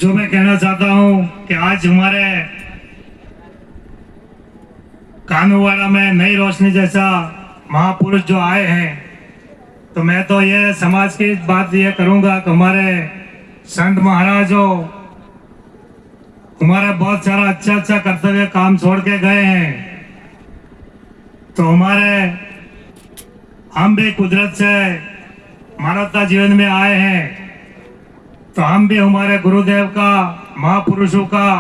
जो मैं कहना चाहता हूं कि आज हमारे कानूवाड़ा में नई रोशनी जैसा महापुरुष जो आए हैं, तो मैं तो ये समाज की बात ये करूंगा कि हमारे संत महाराज जो हमारा बहुत सारा अच्छा कर्तव्य काम छोड़ के गए हैं, तो हम भी कुदरत से मानवता जीवन में आए हैं, तो हम भी हमारे गुरुदेव का, महापुरुषों का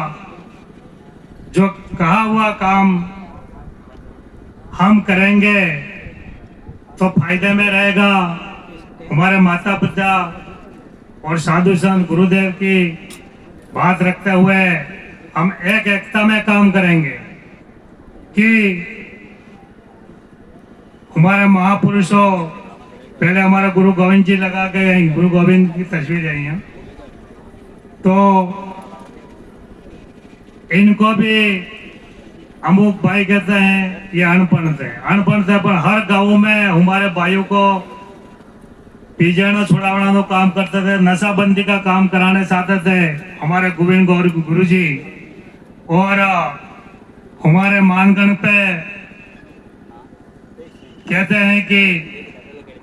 जो कहा हुआ काम हम करेंगे तो फायदे में रहेगा। हमारे माता पिता और साधु संत गुरुदेव की बात रखते हुए हम एक एकता में काम करेंगे कि हमारे महापुरुषों, पहले हमारे गुरु गोविंद जी लगा के गए, गुरु गोविंद की तस्वीर है यहाँ, तो इनको भी अमुक भाई कहते हैं, ये अनपढ़ है, पर हर गांव में हमारे भाइयों को पीजड़ा छुड़ावना नो काम करते थे, नशाबंदी का काम कराने चाहते थे हमारे गोविंद गुरु जी। और हमारे मानगढ़ पे कहते हैं कि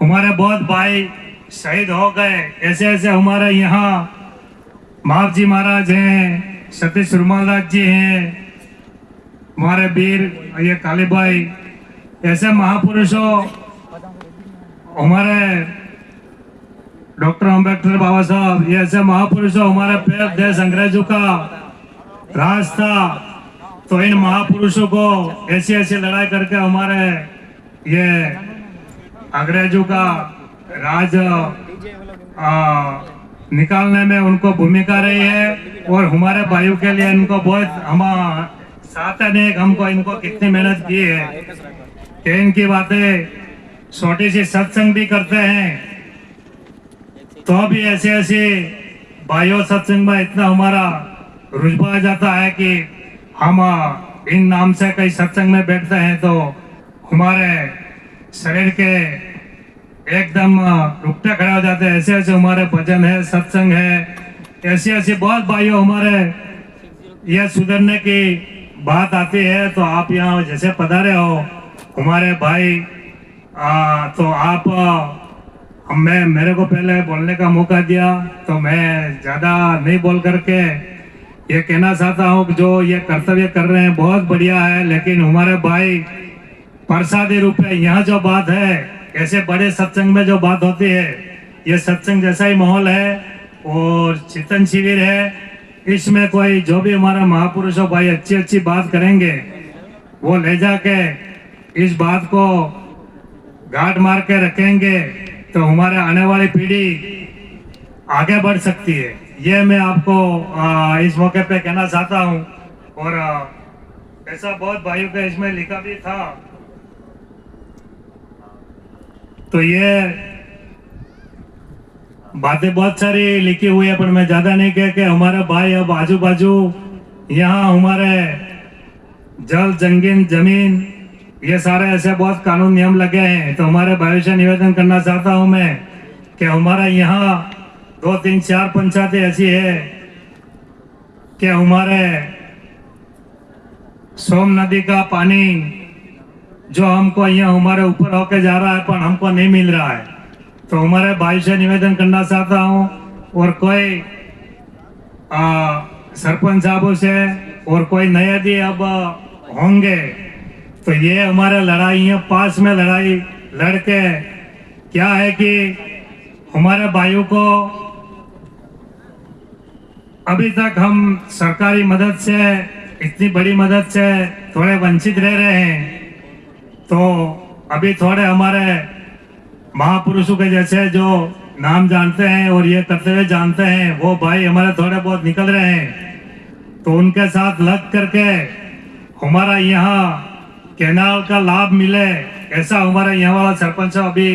हमारे बहुत भाई शहीद हो गए। ऐसे ऐसे हमारे यहाँ माप जी महाराज हैं, सतीश रुमालदास जी हैं, हमारे वीर ये काली भाई, ऐसे महापुरुषों, हमारे डॉक्टर अम्बेडकर बाबा साहब, ये ऐसे महापुरुषों, हमारे पैर देश अंग्रेजों का राज था, तो इन महापुरुषों को ऐसी ऐसी लड़ाई करके हमारे ये अंग्रेजों का राज निकालने में उनको भूमिका रही है। और हमारे भाइयों के लिए इनको बहुत हम साथ ने हमको इनको कितनी मेहनत की है कि इनकी बातें छोटी सी सत्संग भी करते हैं, तो भी ऐसे ऐसे भाइयों सत्संग में इतना हमारा रुझान आ जाता है कि हम इन नाम से कई सत्संग में बैठते हैं तो हमारे शरीर के एकदम रुकते खड़े हो जाते हैं। ऐसे ऐसे हमारे भजन है, सत्संग है, ऐसे ऐसे बहुत भाइयों हमारे यह सुधरने की बात आती है। तो आप यहाँ जैसे पधारे हो हमारे भाई, तो आप मेरे को पहले बोलने का मौका दिया, तो मैं ज़्यादा नहीं बोल करके ये कहना चाहता हूँ कि जो ये कर्तव्य कर रहे हैं बहुत बढ़िया है, लेकिन हमारे भाई प्रसादी रूप में यहाँ जो बात है, ऐसे बड़े सत्संग में जो बात होती है, ये सत्संग जैसा ही माहौल है और चिंतन शिविर है, इसमें कोई जो भी हमारा महापुरुषों भाई अच्छी अच्छी बात करेंगे वो ले जाके इस बात को गांठ मार के रखेंगे, तो हमारे आने वाली पीढ़ी आगे बढ़ सकती है। ये मैं आपको इस मौके पे कहना चाहता हूँ। और ऐसा बहुत भाइयों का इसमें लिखा भी था, तो ये बातें बहुत सारी लिखी हुई है, पर मैं ज्यादा नहीं कह के हमारे भाई अब आजू बाजू यहाँ हमारे जल जंगीन जमीन ये सारे ऐसे बहुत कानून नियम लगे हैं, तो हमारे भाइयों से निवेदन करना चाहता हूँ मैं कि हमारे यहाँ 2 3 4 पंचायतें ऐसी है कि हमारे सोम नदी का पानी जो हमको यहाँ हमारे ऊपर होके जा रहा है पर हमको नहीं मिल रहा है, तो हमारे भाई से निवेदन करना चाहता हूँ। और कोई सरपंच साहबों से और कोई नए भी अब होंगे, तो ये हमारे लड़ाई पास में लड़ाई लड़के क्या है कि हमारे भाइयों को अभी तक हम सरकारी मदद से, इतनी बड़ी मदद से थोड़े वंचित रह रहे हैं, तो अभी थोड़े हमारे महापुरुषों के जैसे जो नाम जानते हैं और ये कर्तव्य जानते हैं वो भाई हमारे थोड़े बहुत निकल रहे हैं, तो उनके साथ लग करके हमारा यहाँ कैनाल का लाभ मिले, ऐसा हमारे यहाँ वाला सरपंच अभी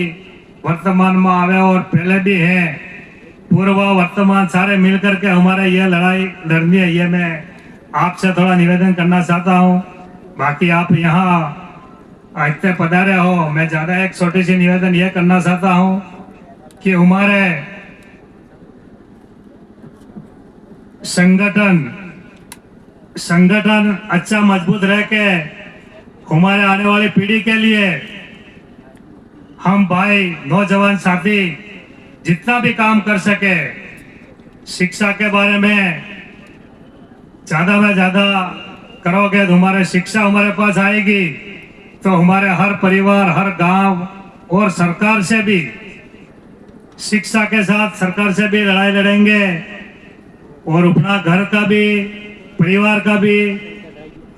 वर्तमान में आवे और पहले भी हैं, पूर्व वर्तमान सारे मिल करके हमारे ये लड़ाई लड़नी है। ये मैं आपसे थोड़ा निवेदन करना चाहता हूँ। बाकी आप यहाँ इतने पधारे हो, मैं ज़्यादा एक छोटी सी निवेदन ये करना चाहता हूँ कि हमारे संगठन अच्छा मजबूत रह के हमारे आने वाली पीढ़ी के लिए हम भाई नौजवान साथी जितना भी काम कर सके, शिक्षा के बारे में ज्यादा में ज्यादा करोगे तो हमारे शिक्षा हमारे पास आएगी, तो हमारे हर परिवार, हर गांव और सरकार से भी, शिक्षा के साथ सरकार से भी लड़ाई लड़ेंगे और अपना घर का भी, परिवार का भी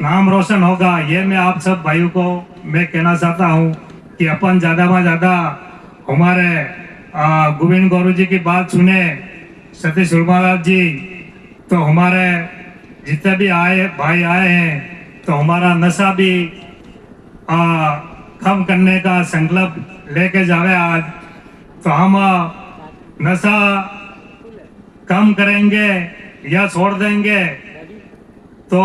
नाम रोशन होगा। ये मैं आप सब भाइयों को मैं कहना चाहता हूँ कि अपन ज्यादा में ज्यादा हमारे गोविंद गौरू जी की बात सुने, सतीश उर्मालाल जी, तो हमारे जितने भी भाई आए हैं, तो हमारा नशा भी कम करने का संकल्प लेके जावे आज। तो हम नशा कम करेंगे या छोड़ देंगे तो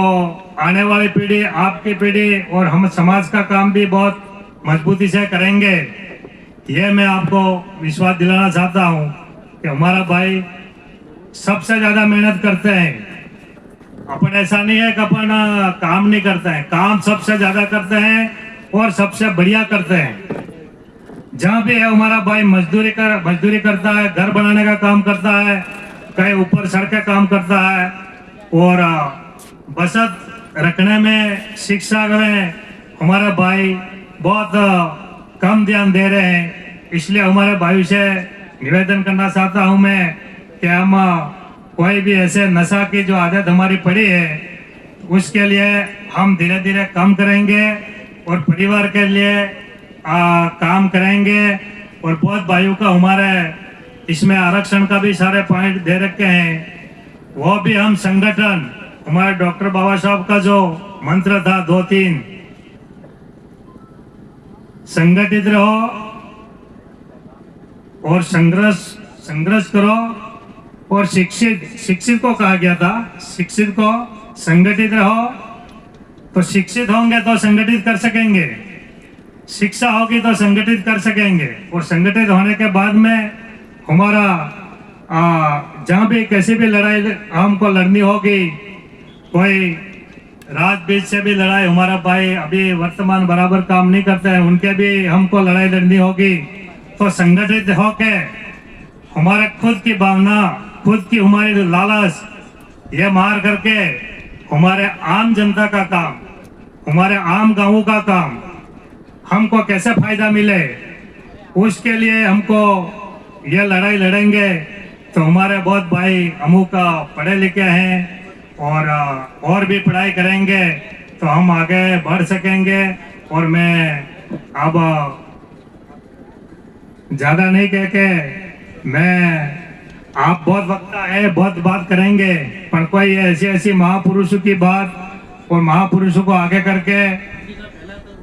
आने वाली पीढ़ी, आपकी पीढ़ी और हम समाज का काम भी बहुत मजबूती से करेंगे। ये मैं आपको विश्वास दिलाना चाहता हूँ कि हमारा भाई सबसे ज्यादा मेहनत करते हैं। अपन ऐसा नहीं है कि अपन काम नहीं करते हैं, काम सबसे ज्यादा करते हैं और सबसे बढ़िया करते हैं। जहाँ भी है हमारा भाई मजदूरी करता है, घर बनाने का काम करता है, कहीं ऊपर सड़कें काम करता है और बचत रखने में, शिक्षा में हमारा भाई बहुत कम ध्यान दे रहे हैं। इसलिए हमारे भाई से निवेदन करना चाहता हूं मैं कि हम कोई भी ऐसे नशा की जो आदत हमारी पड़ी है उसके लिए हम धीरे धीरे कम करेंगे और परिवार के लिए काम करेंगे। और बहुत भाइयों का हमारे इसमें आरक्षण का भी सारे पॉइंट दे रखे हैं, वो भी हम संगठन, हमारे डॉक्टर बाबा साहब का जो मंत्र था 2-3, संगठित रहो और संघर्ष करो और शिक्षित को कहा गया था, शिक्षित को संगठित रहो, तो शिक्षित होंगे तो संगठित कर सकेंगे, शिक्षा होगी तो संगठित कर सकेंगे। और संगठित होने के बाद में हमारा जहाँ भी कैसी भी लड़ाई हमको लड़नी होगी, कोई रात बीच से भी लड़ाई, हमारा भाई अभी वर्तमान बराबर काम नहीं करते हैं, उनके भी हमको लड़ाई लड़नी होगी, तो संगठित होके हमारे खुद की भावना, खुद की हमारी लालच ये मार करके हमारे आम जनता का काम, हमारे आम गांवों का काम हमको कैसे फायदा मिले, उसके लिए हमको ये लड़ाई लड़ेंगे। तो हमारे बहुत भाई अमू का पढ़े लिखे हैं और भी पढ़ाई करेंगे तो हम आगे बढ़ सकेंगे। और मैं अब ज्यादा नहीं कह के, मैं आप बहुत वक्ता है, बहुत बात करेंगे, पर कोई ऐसी महापुरुषों की बात और महापुरुषों को आगे करके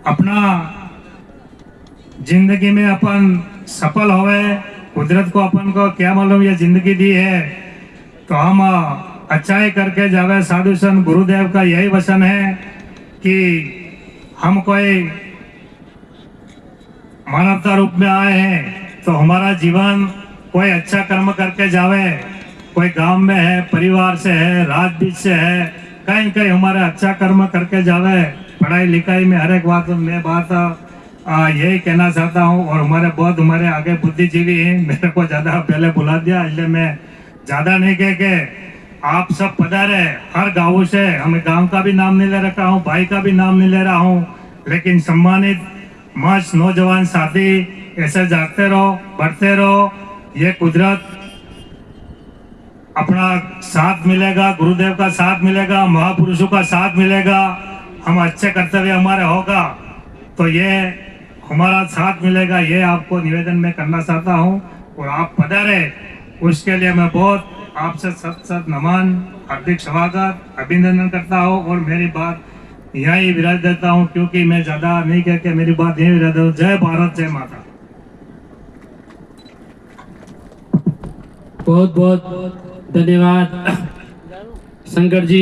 अपना जिंदगी में अपन सफल होवे। कुदरत को अपन को क्या मालूम ये जिंदगी दी है, तो हम अच्छाई करके जावे। साधु संत गुरुदेव का यही वचन है कि हम कोई मानवता रूप में आए हैं तो हमारा जीवन कोई अच्छा कर्म करके जावे, कोई गांव में है, परिवार से है, राज बीच से है, कहीं कहीं हमारे अच्छा कर्म करके जावे। पढ़ाई लिखाई में हर एक बात मैं यही कहना चाहता हूँ। और हमारे आगे बुद्धिजीवी हैं, मेरे को ज्यादा पहले बुला दिया, इसलिए मैं ज्यादा नहीं कह के आप सब पधारे हर गाँव से। हमें गांव का भी नाम नहीं ले रखा हूँ, भाई का भी नाम नहीं ले रहा हूँ, लेकिन सम्मानित मस्त नौजवान साथी ऐसे जागते रहो, बढ़ते रहो। ये कुदरत अपना साथ मिलेगा, गुरुदेव का साथ मिलेगा, महापुरुषों का साथ मिलेगा, हम अच्छे कर्तव्य हमारे होगा तो ये हमारा साथ मिलेगा। ये आपको निवेदन में करना चाहता हूँ और आप पधारे उसके लिए मैं बहुत आपसे सत नमन, हार्दिक स्वागत, अभिनंदन करता हूँ। और मेरी बात यही विराज देता हूँ क्योंकि मैं ज्यादा नहीं कह के मेरी बात यही विराज देता हूँ। जय भारत, जय माता। बहुत बहुत धन्यवाद शंकर जी।